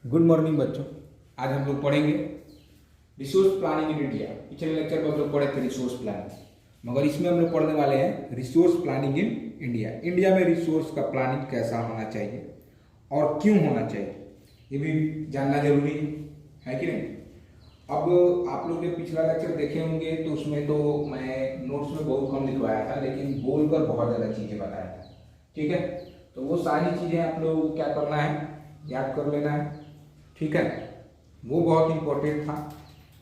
Good morning बच्चों। आज हम लोग पढ़ेंगे रिसोर्स प्लानिंग इन इंडिया। पिछले लेक्चर में हम लोग पढ़े थे रिसोर्स प्लानिंग, मगर इसमें हम लोग पढ़ने वाले हैं resource planning in India. India में रिसोर्स का प्लानिंग कैसा होना चाहिए और क्यों होना चाहिए, ये भी जानना जरूरी है कि नहीं। अब आप लोग ने पिछला लेक्चर देखे होंगे तो उसमें तो मैं नोट्स में बहुत कम लिखवाया था, लेकिन बोलकर बहुत ज़्यादा चीज़ें बताया था। ठीक है, तो वो सारी चीज़ें आप लोगों को क्या करना है, याद कर लेना है। ठीक है, वो बहुत इंपॉर्टेंट था।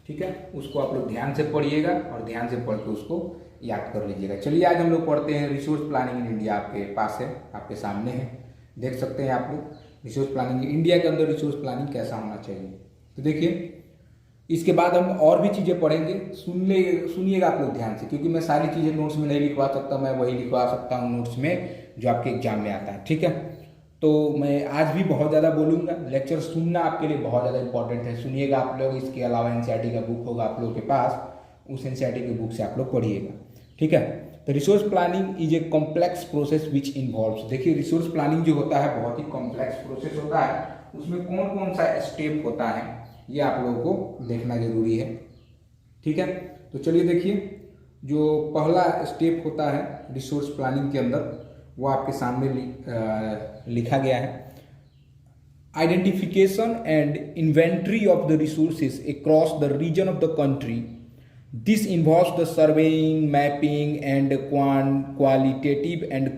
ठीक है, उसको आप लोग ध्यान से पढ़िएगा और ध्यान से पढ़ के उसको याद कर लीजिएगा। चलिए आज हम लोग पढ़ते हैं रिसोर्स प्लानिंग इन इंडिया। आपके पास है, आपके सामने है, देख सकते हैं आप लोग। रिसोर्स प्लानिंग इंडिया के अंदर रिसोर्स प्लानिंग कैसा होना चाहिए, तो देखिए इसके बाद हम और भी चीज़ें पढ़ेंगे। सुनिएगा आप लोग ध्यान से, क्योंकि मैं सारी चीज़ें नोट्स में नहीं लिखवा सकता, मैं वही लिखवा सकता हूँ नोट्स में जो आपके एग्जाम में आता है। ठीक है, तो मैं आज भी बहुत ज़्यादा बोलूँगा। लेक्चर सुनना आपके लिए बहुत ज़्यादा इंपॉर्टेंट है, सुनिएगा आप लोग। इसके अलावा एनसीईआरटी का बुक होगा आप लोगों के पास, उस एनसीईआरटी के बुक से आप लोग पढ़िएगा। ठीक है, तो resource planning is a complex process which involves. देखिए रिसोर्स प्लानिंग जो होता है बहुत ही कॉम्प्लेक्स प्रोसेस होता है। उसमें कौन कौन सा स्टेप होता है ये आप लोगों को देखना जरूरी है। ठीक है, तो चलिए देखिए, जो पहला स्टेप होता है रिसोर्स प्लानिंग के अंदर वो आपके सामने लिखा गया है। Identification and inventory of the resources across the region of the country. This involves the surveying, mapping and qualitative and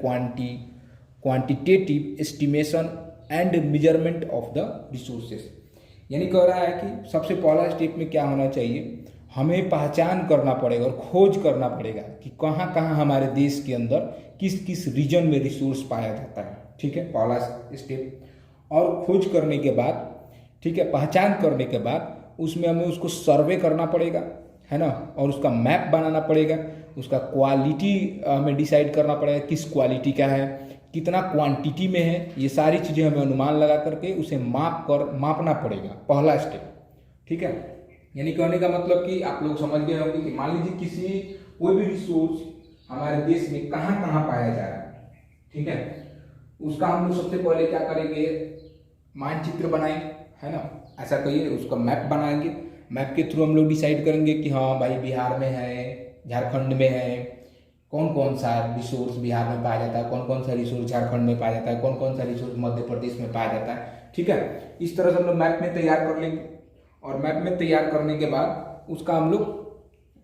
quantitative estimation and measurement of the resources. यानी कह रहा है कि सबसे पहला स्टेप में क्या होना चाहिए, हमें पहचान करना पड़ेगा और खोज करना पड़ेगा कि कहाँ कहाँ हमारे देश के अंदर किस किस रीजन में रिसोर्स पाया जाता है। ठीक है, पहला स्टेप। और खोज करने के बाद, ठीक है, पहचान करने के बाद उसमें हमें उसको सर्वे करना पड़ेगा, है ना, और उसका मैप बनाना पड़ेगा। उसका क्वालिटी हमें डिसाइड करना पड़ेगा, किस क्वालिटी का है, कितना क्वांटिटी में है, ये सारी चीज़ें हमें अनुमान लगा करके उसे मापना पड़ेगा। पहला स्टेप। ठीक है, यानी कहने का मतलब कि आप लोग समझ गए होंगे कि मान लीजिए किसी कोई भी रिसोर्स हमारे देश में कहाँ कहाँ पाया जा रहा है। ठीक है, उसका हम लोग सबसे पहले क्या करेंगे, मानचित्र बनाएंगे, है ना, ऐसा कहिए, उसका मैप बनाएंगे। मैप के थ्रू हम लोग डिसाइड करेंगे कि हाँ भाई बिहार में है, झारखंड में है, कौन कौन सा रिसोर्स बिहार में पाया जाता है, कौन कौन सा रिसोर्स झारखंड में पाया जाता है, कौन कौन सा रिसोर्स मध्य प्रदेश में पाया जाता है। ठीक है, इस तरह से हम लोग मैप में तैयार कर लेंगे। और मैप में तैयार करने के बाद उसका हम लोग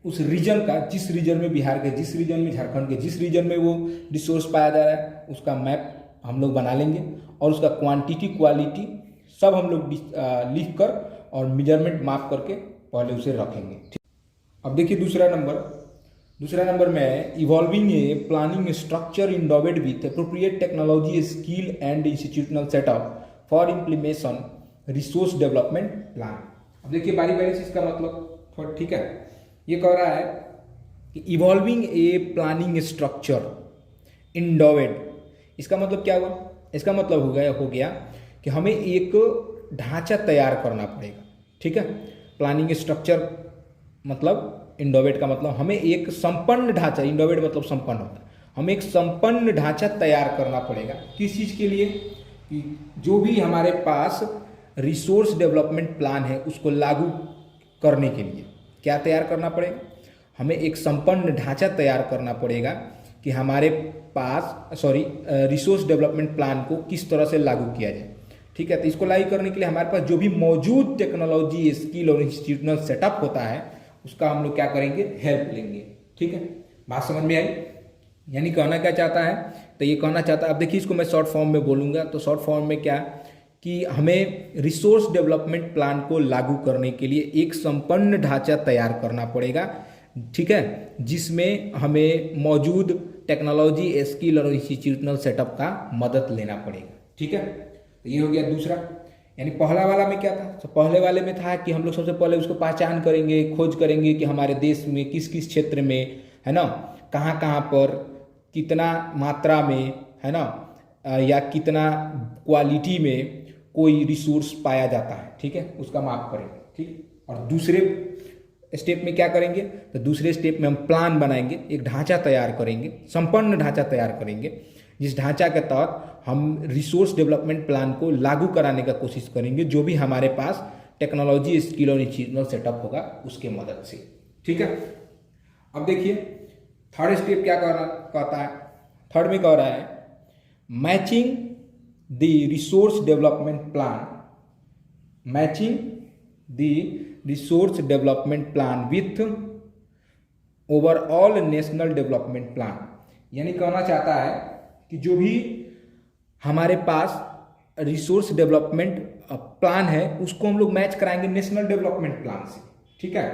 उस रीजन का, जिस रीजन में बिहार के, जिस रीजन में झारखंड के, जिस रीजन में वो रिसोर्स पाया जा रहा है, उसका मैप हम लोग बना लेंगे। और उसका क्वांटिटी, क्वालिटी सब हम लोग लिख कर और मेजरमेंट माप करके पहले उसे रखेंगे। अब देखिए दूसरा नंबर में evolving a planning structure endowed with appropriate technology, skill and institutional setup for implementation resource development plan. अब देखिए बारी बारी से इसका मतलब, ठीक है, ये कह रहा है कि इवॉल्विंग ए प्लानिंग स्ट्रक्चर इंडोवेड, इसका मतलब क्या हुआ, इसका मतलब हो गया कि हमें एक ढांचा तैयार करना पड़ेगा। ठीक है, प्लानिंग स्ट्रक्चर मतलब, इंडोवेट का मतलब हमें एक संपन्न ढांचा, इंडोवेट मतलब संपन्न होता है, हमें एक संपन्न ढांचा तैयार करना पड़ेगा। किस चीज़ के लिए, कि जो भी हमारे पास रिसोर्स डेवलपमेंट प्लान है उसको लागू करने के लिए क्या तैयार करना पड़ेगा, हमें एक संपन्न ढांचा तैयार करना पड़ेगा कि हमारे पास रिसोर्स डेवलपमेंट प्लान को किस तरह से लागू किया जाए। ठीक है, तो इसको लागू करने के लिए हमारे पास जो भी मौजूद टेक्नोलॉजी, स्किल और इंस्टीट्यूशनल सेटअप होता है उसका हम लोग क्या करेंगे, हेल्प लेंगे। ठीक है, बात समझ में आई। यानी कहना क्या चाहता है, तो ये कहना चाहता है, अब देखिए इसको मैं शॉर्ट फॉर्म में बोलूँगा तो शॉर्ट फॉर्म में क्या, कि हमें रिसोर्स डेवलपमेंट प्लान को लागू करने के लिए एक संपन्न ढांचा तैयार करना पड़ेगा। ठीक है, जिसमें हमें मौजूद टेक्नोलॉजी, स्किल और इंस्टीट्यूशनल सेटअप का मदद लेना पड़ेगा। ठीक है, तो ये हो गया दूसरा। यानी पहला वाला में क्या था, तो पहले वाले में था कि हम लोग सबसे पहले उसको पहचान करेंगे, खोज करेंगे कि हमारे देश में किस किस क्षेत्र में, है ना, कहाँ कहाँ पर कितना मात्रा में, है ना, या कितना क्वालिटी में कोई रिसोर्स पाया जाता है। ठीक है, उसका माप करेंगे। ठीक, और दूसरे स्टेप में क्या करेंगे, तो दूसरे स्टेप में हम प्लान बनाएंगे, एक ढांचा तैयार करेंगे, संपन्न ढांचा तैयार करेंगे, जिस ढांचा के तहत हम रिसोर्स डेवलपमेंट प्लान को लागू कराने का कोशिश करेंगे, जो भी हमारे पास टेक्नोलॉजी, स्किल और इंस्टीट्यूशनल सेटअप होगा उसके मदद से। ठीक है, अब देखिए थर्ड स्टेप क्या कहता है। थर्ड में कह रहा है matching the resource development plan, matching the resource development plan with overall national development plan. यानी कहना चाहता है कि जो भी हमारे पास रिसोर्स डेवलपमेंट प्लान है उसको हम लोग मैच कराएंगे नेशनल डेवलपमेंट प्लान से। ठीक है,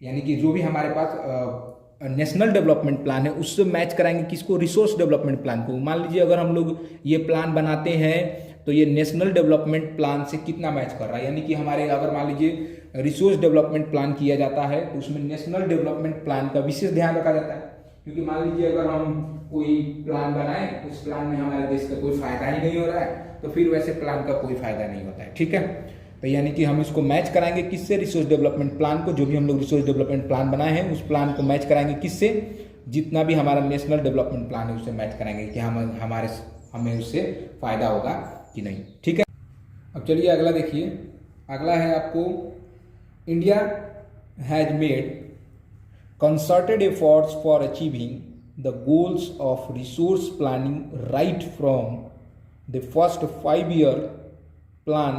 यानी कि जो भी हमारे पास नेशनल डेवलपमेंट प्लान है उससे मैच कराएंगे किसको, रिसोर्स डेवलपमेंट प्लान को। मान लीजिए अगर हम लोग ये प्लान बनाते हैं तो ये नेशनल डेवलपमेंट प्लान से कितना मैच कर रहा है, यानी कि हमारे अगर मान लीजिए रिसोर्स डेवलपमेंट प्लान किया जाता है तो उसमें नेशनल डेवलपमेंट प्लान का विशेष ध्यान रखा जाता है। क्योंकि मान लीजिए अगर हम कोई प्लान बनाएं उस प्लान में हमारे देश का कोई फायदा ही नहीं हो रहा है तो फिर वैसे प्लान का कोई फायदा नहीं होता है। ठीक है, तो यानी कि हम इसको मैच कराएंगे किससे, रिसोर्स डेवलपमेंट प्लान को। जो भी हम लोग रिसोर्स डेवलपमेंट प्लान बनाए हैं उस प्लान को मैच कराएंगे किससे, जितना भी हमारा नेशनल डेवलपमेंट प्लान है उससे मैच कराएंगे कि हमें उससे फायदा होगा कि नहीं। ठीक है, अब चलिए अगला देखिए। अगला है आपको India has made concerted efforts for achieving the goals of resource planning right from the first 5-year plan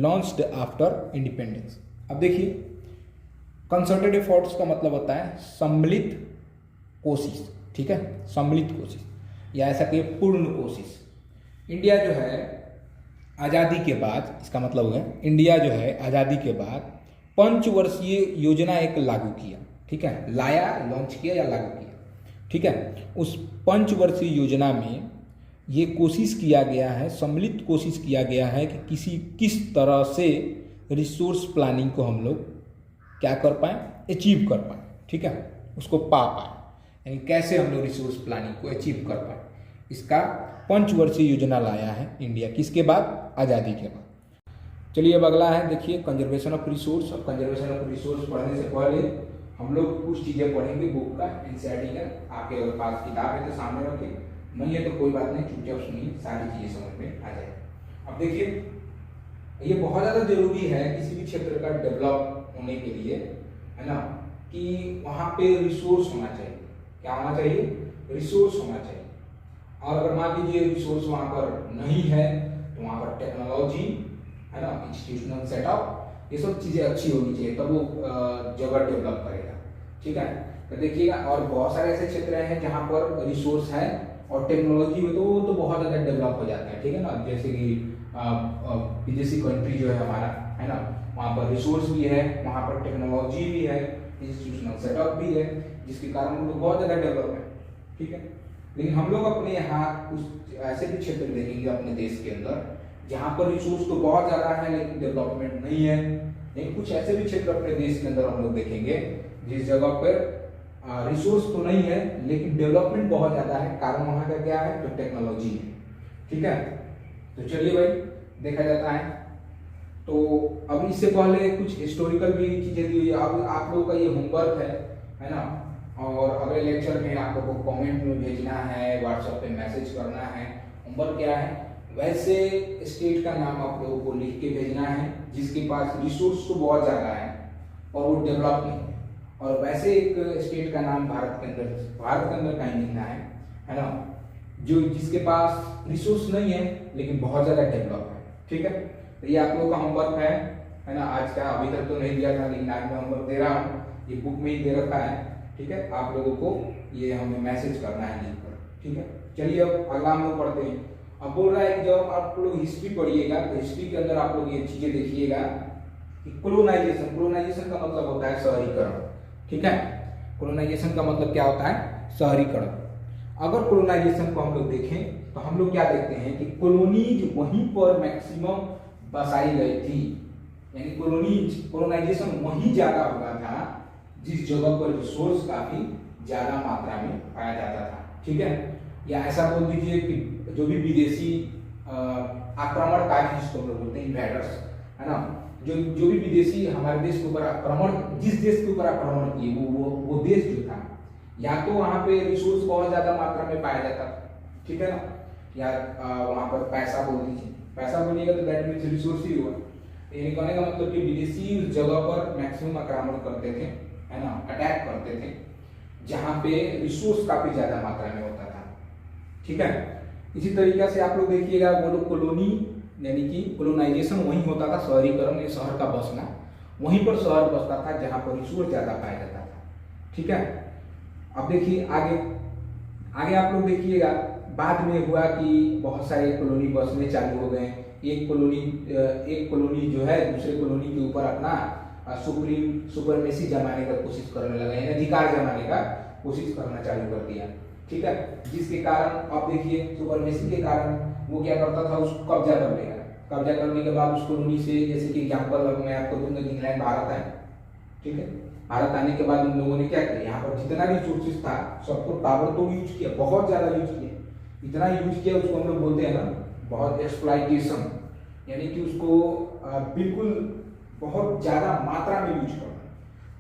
launched after independence। अब देखिए कंसर्टेड एफर्ट्स का मतलब होता है सम्मिलित कोशिश। ठीक है, सम्मिलित कोशिश या ऐसा कहिए पूर्ण कोशिश। इंडिया जो है आज़ादी के बाद, इसका मतलब है इंडिया जो है आज़ादी के बाद पंचवर्षीय योजना एक लागू किया। ठीक है, लाया, लॉन्च किया या लागू किया। ठीक है, उस पंचवर्षीय योजना में ये कोशिश किया गया है, सम्मिलित कोशिश किया गया है कि किस तरह से रिसोर्स प्लानिंग को हम लोग क्या कर पाएँ, अचीव कर पाएँ। ठीक है, उसको पा पाएँ, यानी कैसे हम लोग रिसोर्स प्लानिंग को अचीव कर पाएँ, इसका पंचवर्षीय योजना लाया है इंडिया। किसके बाद, आज़ादी के बाद। चलिए अब अगला है देखिए कंजर्वेशन ऑफ रिसोर्स। और कंजर्वेशन ऑफ रिसोर्स पढ़ने से पहले हम लोग कुछ चीज़ें पढ़ेंगे बुक का, एनसीईआरटी का। आपके अगर पास किताब है तो सामने रखें, नहीं है तो कोई बात नहीं, चुपचाप सुनिए, सारी चीज़ें समझ में आ जाए। अब देखिए ये बहुत ज़्यादा जरूरी है किसी भी क्षेत्र का डेवलप होने के लिए, है ना, कि वहाँ पे रिसोर्स होना चाहिए। क्या होना चाहिए, रिसोर्स होना चाहिए। और अगर मान लीजिए रिसोर्स वहाँ पर नहीं है तो वहाँ पर टेक्नोलॉजी, है ना, इंस्टीट्यूशनल सेटअप, ये सब चीज़ें अच्छी होनी चाहिए, तब वो जगह डेवलप करेगा। ठीक है, तो देखिएगा और बहुत सारे ऐसे क्षेत्र हैं जहाँ पर रिसोर्स है और टेक्नोलॉजी हो तो वो तो बहुत ज़्यादा डेवलप हो जाता है। ठीक है ना, जैसे कि विदेशी कंट्री जो है हमारा, है ना, वहाँ पर रिसोर्स भी है, वहाँ पर टेक्नोलॉजी भी है, इंस्टीट्यूशनल सेटअप भी है, जिसके कारण हम लोग बहुत ज़्यादा डेवलप है। ठीक है, लेकिन हम लोग अपने यहाँ कुछ ऐसे भी क्षेत्र देखेंगे अपने देश के अंदर जहाँ पर रिसोर्स तो बहुत ज़्यादा है लेकिन डेवलपमेंट नहीं है। लेकिन कुछ ऐसे भी क्षेत्र अपने देश के अंदर हम लोग देखेंगे जिस जगह पर रिसोर्स तो नहीं है लेकिन डेवलपमेंट बहुत ज़्यादा है। कारण वहाँ का क्या है, तो टेक्नोलॉजी है। ठीक है, तो चलिए भाई देखा जाता है। तो अब इससे पहले कुछ हिस्टोरिकल भी चीज़ें दी हुई है। अब आप लोगों का ये होमवर्क है ना, और अगले लेक्चर में आप लोगों को कमेंट में भेजना है, व्हाट्सएप पे मैसेज करना है। होमवर्क क्या है, वैसे स्टेट का नाम आप लोगों को लिख के भेजना है जिसके पास रिसोर्स तो बहुत ज़्यादा है और वो डेवलप नहीं है। और वैसे एक स्टेट का नाम भारत के अंदर कहीं लिखना है ना, जो जिसके पास रिसोर्स नहीं है लेकिन बहुत ज़्यादा डेवलप है। ठीक है, तो ये आप लोगों का होमवर्क है ना। आज का अभी तक तो नहीं दिया था लेकिन आज मैं होमवर्क दे रहा हूँ, ये बुक में ही दे रखा है। ठीक है, आप लोगों को ये हमें मैसेज करना है लिख कर। ठीक है, चलिए अब अगला हम लोग पढ़ते हैं। अब बोल रहा है कि जब आप लोग हिस्ट्री पढ़िएगा तो हिस्ट्री के अंदर आप लोग ये चीजें देखिएगा कि कोलोनाइजेशन का मतलब होता है शहरीकरण। ठीक है, कोलोनाइजेशन का मतलब क्या होता है, शहरीकरण। अगर कोलोनाइजेशन को हम लोग देखें तो हम लोग क्या देखते हैं कि कॉलोनीज वहीं पर मैक्सिमम बसाई गई थी, यानी कोलोनाइजेशन वहीं ज्यादा हुआ था जिस जगह पर रिसोर्स काफी ज्यादा मात्रा में पाया जाता था। ठीक है, या ऐसा बोल दीजिए कि जो भी विदेशी आक्रमणकारी जिसको हम लोग बोलते हैं, इन्वेडर्स, है ना, जो भी विदेशी हमारे देश के ऊपर आक्रमण, जिस देश के ऊपर आक्रमण किए वो देश जो था, या तो वहाँ पे रिसोर्स बहुत ज्यादा मात्रा में पाया जाता था, ठीक है ना, या वहाँ पर पैसा बोल दीजिए, पैसा बोलिएगा तो दैट मीन्स रिसोर्स ही हुआ। यानी कहने का मतलब कि विदेशी उस जगह पर मैक्सिमम आक्रमण करते थे, है ना, अटैक करते थे जहाँ पे रिसोर्स काफी ज्यादा मात्रा में होता था। ठीक है, इसी तरीके से आप लोग देखिएगा वो लोग कॉलोनी यानी कि कॉलोनाइजेशन वहीं होता था, शहरीकरण, ये शहर का बसना, वहीं पर शहर बसता था जहाँ पर रिसोर्स ज्यादा पाया जाता था। ठीक है, अब देखिए आगे आगे आप लोग देखिएगा बाद में हुआ कि बहुत सारे कॉलोनी बसने चालू हो गए। एक कॉलोनी जो है दूसरे कॉलोनी के ऊपर अपना सुपरमेसी जमाने का कोशिश करने लगा, यानी अधिकार जमाने का कोशिश करना चालू कर दिया। ठीक है, जिसके कारण अब देखिए सुपरमेसी के कारण वो क्या करता था, उसको कब्जा कर लेगा। कब्जा करने के बाद उस कॉलोनी से, जैसे कि एग्जाम्पल मैं आपको दूंगा, इंग्लैंड भारत आए। ठीक है, भारत आने के बाद उन लोगों ने क्या किया, यहाँ पर जितना भी रिसोर्सेज था सबको ताबड़तोड़ यूज किया, बहुत ज्यादा यूज किया, इतना यूज किया उसको हम लोग बोलते हैं ना बहुत एक्सप्लॉइटेशन, यानी कि उसको बिल्कुल बहुत ज्यादा मात्रा में यूज करना,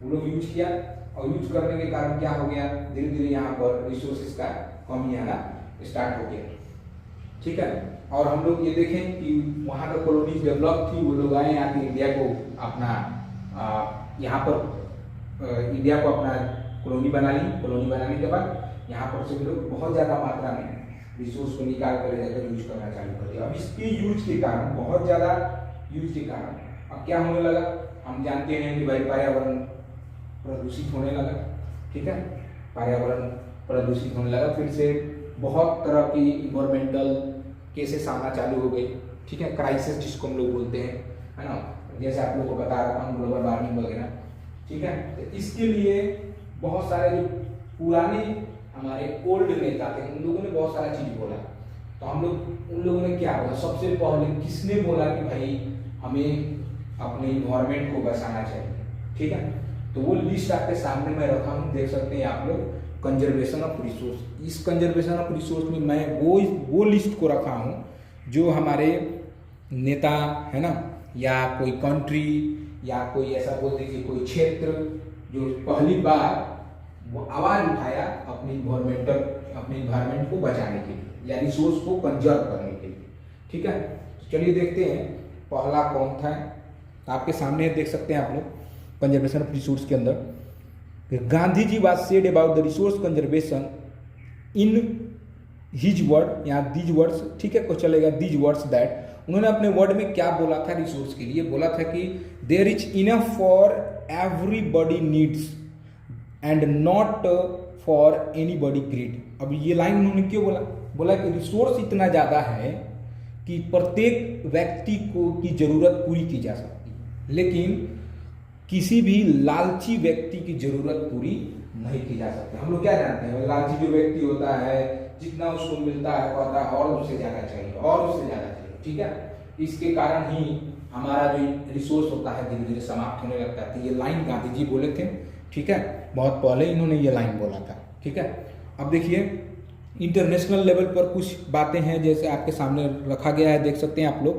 वो लोग यूज किया। और यूज करने के कारण क्या हो गया, धीरे धीरे यहाँ पर रिसोर्सेज का कमी आना स्टार्ट हो गया। ठीक है, और हम लोग ये देखें कि वहाँ का कॉलोनी डेवलप थी, वो लोग आए आके इंडिया को अपना यहाँ पर इंडिया को अपना कॉलोनी बना ली। कॉलोनी बनाने के बाद यहाँ पर से लोग बहुत ज़्यादा मात्रा में रिसोर्स को निकाल कर जाकर यूज करना चालू कर दिया। अब इसके यूज के कारण, बहुत ज़्यादा यूज के कारण अब क्या होने लगा, हम जानते हैं कि भाई पर्यावरण प्रदूषित होने लगा। ठीक है, पर्यावरण प्रदूषित होने लगा, फिर से बहुत तरह की इन्वायरमेंटल केसेस आना चालू हो गए। ठीक है, क्राइसिस जिसको हम लोग बोलते हैं, है ना, जैसे आप लोगों को बता रहा हूँ ग्लोबल वार्मिंग वगैरह। ठीक है, तो इसके लिए बहुत सारे जो पुराने हमारे ओल्ड नेता थे उन लोगों ने बहुत सारा चीज बोला। तो हम लोग उन लोगों ने क्या बोला, सबसे पहले किसने बोला कि भाई हमें अपने इन्वायरमेंट को बचाना चाहिए। ठीक है, तो वो लिस्ट आपके सामने मैं रखा हूँ, देख सकते हैं आप लोग, कंजर्वेशन ऑफ रिसोर्स। इस कंजर्वेशन ऑफ रिसोर्स में मैं वो लिस्ट को रखा हूँ जो हमारे नेता है ना, या कोई कंट्री, या कोई ऐसा बोल दीजिए कोई क्षेत्र जो पहली बार वो आवाज उठाया अपने इन्वायरमेंट को बचाने के लिए या रिसोर्स को कंजर्व करने के लिए। ठीक है, तो चलिए देखते हैं पहला कौन था। आपके सामने देख सकते हैं आप लोग कंजर्वेशन ऑफ रिसोर्स के अंदर Gandhi ji was said about the resource conservation in his word, यहाँ दीज वर्ड्स, ठीक है, को चलेगा दीज वर्ड्स दैट, उन्होंने अपने वर्ड में क्या बोला था रिसोर्स के लिए, बोला था कि there is enough for everybody needs and not for anybody greed. अब ये लाइन उन्होंने क्यों बोला कि रिसोर्स इतना ज़्यादा है कि प्रत्येक व्यक्ति को की जरूरत पूरी की जा सकती है, लेकिन किसी भी लालची व्यक्ति की जरूरत पूरी नहीं की जा सकती। हम लोग क्या जानते हैं, लालची जो व्यक्ति होता है जितना उसको मिलता है कहता है और उससे ज़्यादा चाहिए और उससे ज़्यादा चाहिए। ठीक है, इसके कारण ही हमारा जो रिसोर्स होता है धीरे धीरे समाप्त होने लगता है। ये लाइन गांधी जी बोले थे। ठीक है, बहुत पहले इन्होंने ये लाइन बोला था। ठीक है, अब देखिए इंटरनेशनल लेवल पर कुछ बातें हैं जैसे आपके सामने रखा गया है, देख सकते हैं आप लोग।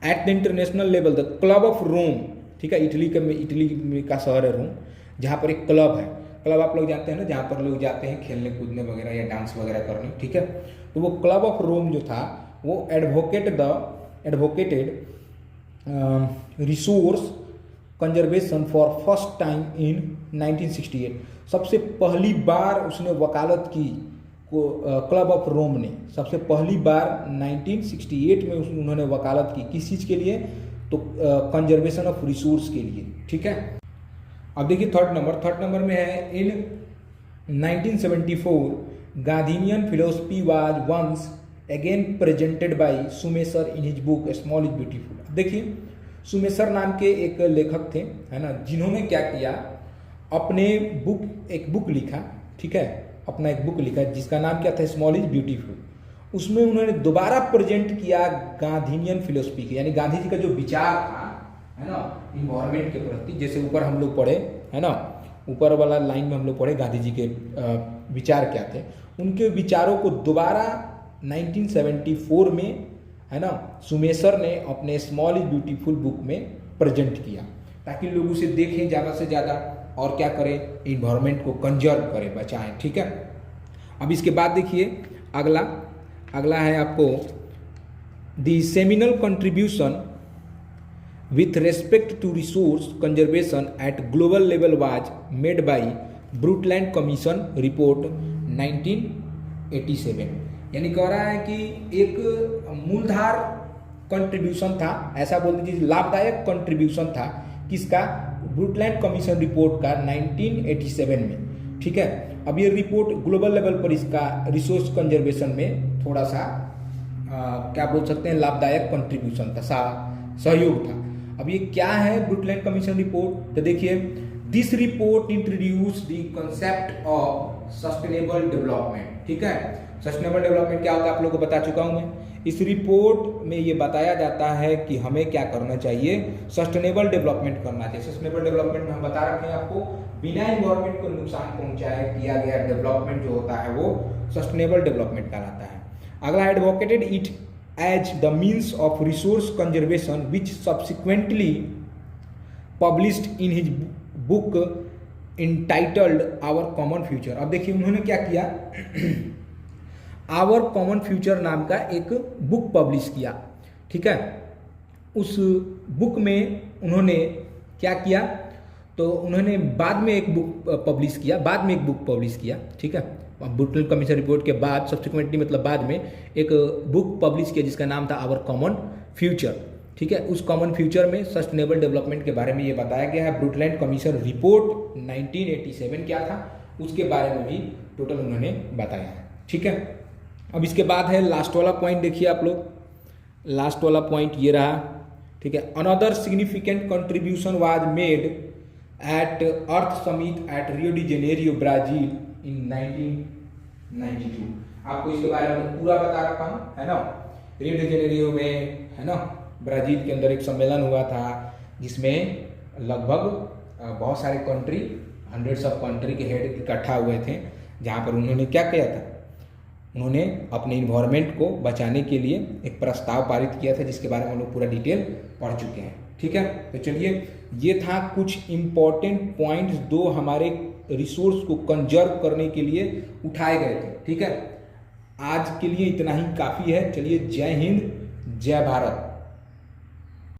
At the international level the club of Rome, ठीक है, इटली का शहर है रोम, जहाँ पर एक क्लब है। क्लब आप लोग जानते हैं ना, जहाँ पर लोग जाते हैं खेलने कूदने वगैरह या डांस वगैरह करने। ठीक है, तो वो क्लब ऑफ रोम जो था वो advocated resource conservation for first time in 1968। सबसे पहली बार उसने वकालत की क्लब ऑफ रोम ने सबसे पहली बार 1968 में उन्होंने वकालत की। किस चीज़ के लिए, तो कंजर्वेशन ऑफ रिसोर्स के लिए। ठीक है, अब देखिए थर्ड नंबर में है in 1974 Gandhian philosophy was once again presented by Schumacher in his book small is beautiful. देखिए सुमेसर नाम के एक लेखक थे, है ना, जिन्होंने क्या किया, अपने एक बुक लिखा। ठीक है, अपना एक बुक लिखा जिसका नाम क्या था, स्मॉल इज ब्यूटीफुल। उसमें उन्होंने दोबारा प्रेजेंट किया गांधीनियन फिलोसफी के, यानी गांधी जी का जो विचार था, है ना, इन्वायरमेंट के प्रति। जैसे ऊपर हम लोग पढ़े, है ना, ऊपर वाला लाइन में हम लोग पढ़े गांधी जी के विचार क्या थे। उनके विचारों को दोबारा 1974 में, है ना, सुमेसर ने अपने स्मॉल इज ब्यूटीफुल बुक में प्रेजेंट किया, ताकि लोग उसे देखें ज़्यादा से ज़्यादा और क्या करें, इन्वायरमेंट को कंजर्व करें, बचाएं। ठीक है, अब इसके बाद देखिए अगला है आपको the seminal contribution with respect to resource conservation at global level was made by Brundtland Commission report 1987। यानी कह रहा है कि एक मूलधार कंट्रीब्यूशन था, ऐसा बोल दीजिए लाभदायक कंट्रीब्यूशन था किसका, ब्रुटलैंड कमीशन रिपोर्ट का 1987 में। ठीक है, अब ये रिपोर्ट ग्लोबल लेवल पर इसका रिसोर्स कंजर्वेशन में थोड़ा सा क्या बोल सकते हैं लाभदायक कंट्रीब्यूशन था, सहयोग था। अब ये क्या है ब्रुटलैंड कमीशन रिपोर्ट, तो देखिए this report introduce the concept of sustainable development. ठीक है, सस्टेनेबल डेवलपमेंट क्या होता है आप लोगों को बता चुका हूं मैं। इस रिपोर्ट में ये बताया जाता है कि हमें क्या करना चाहिए, सस्टेनेबल डेवलपमेंट करना चाहिए। सस्टेनेबल डेवलपमेंट में हम बता रखे हैं आपको बिना एनवायरमेंट को नुकसान पहुंचाए किया गया डेवलपमेंट जो होता है वो सस्टेनेबल डेवलपमेंट कहलाता है। अगला advocated it as the means of resource conservation, which subsequently published in his book entitled Our Common Future। अब देखिए उन्होंने क्या किया Our Common Future नाम का एक बुक पब्लिश किया। ठीक है, उस बुक में उन्होंने क्या किया, तो उन्होंने बाद में एक बुक पब्लिश किया। ठीक है, ब्रुटलैंड कमीशन रिपोर्ट के बाद सब्सिक्वेंटली मतलब बाद में एक बुक पब्लिश किया जिसका नाम था आवर कॉमन फ्यूचर। ठीक है, उस कॉमन फ्यूचर में सस्टेनेबल डेवलपमेंट के बारे में ये बताया गया है। ब्रुटलैंड कमीशन रिपोर्ट 1987 क्या था उसके बारे में भी टोटल उन्होंने बताया है। ठीक है, अब इसके बाद है लास्ट वाला पॉइंट, देखिए आप लोग लास्ट वाला पॉइंट ये रहा। ठीक है, another significant contribution was made at Earth Summit at Rio de Janeiro Brazil in 1992। आपको इसके बारे में पूरा बता रखा हूँ, है ना। रियो डी जेनेरियो में, है ना, ब्राजील के अंदर एक सम्मेलन हुआ था जिसमें लगभग बहुत सारे कंट्री, हंड्रेड्स ऑफ कंट्री के हेड इकट्ठा हुए थे, जहाँ पर उन्होंने क्या किया था, उन्होंने अपने इन्वायरमेंट को बचाने के लिए एक प्रस्ताव पारित किया था जिसके बारे में हम लोग पूरा डिटेल पढ़ चुके हैं। ठीक है, तो चलिए ये था कुछ इम्पॉर्टेंट पॉइंट्स दो हमारे रिसोर्स को कंजर्व करने के लिए उठाए गए थे। ठीक है, आज के लिए इतना ही काफ़ी है। चलिए, जय हिंद, जय भारत।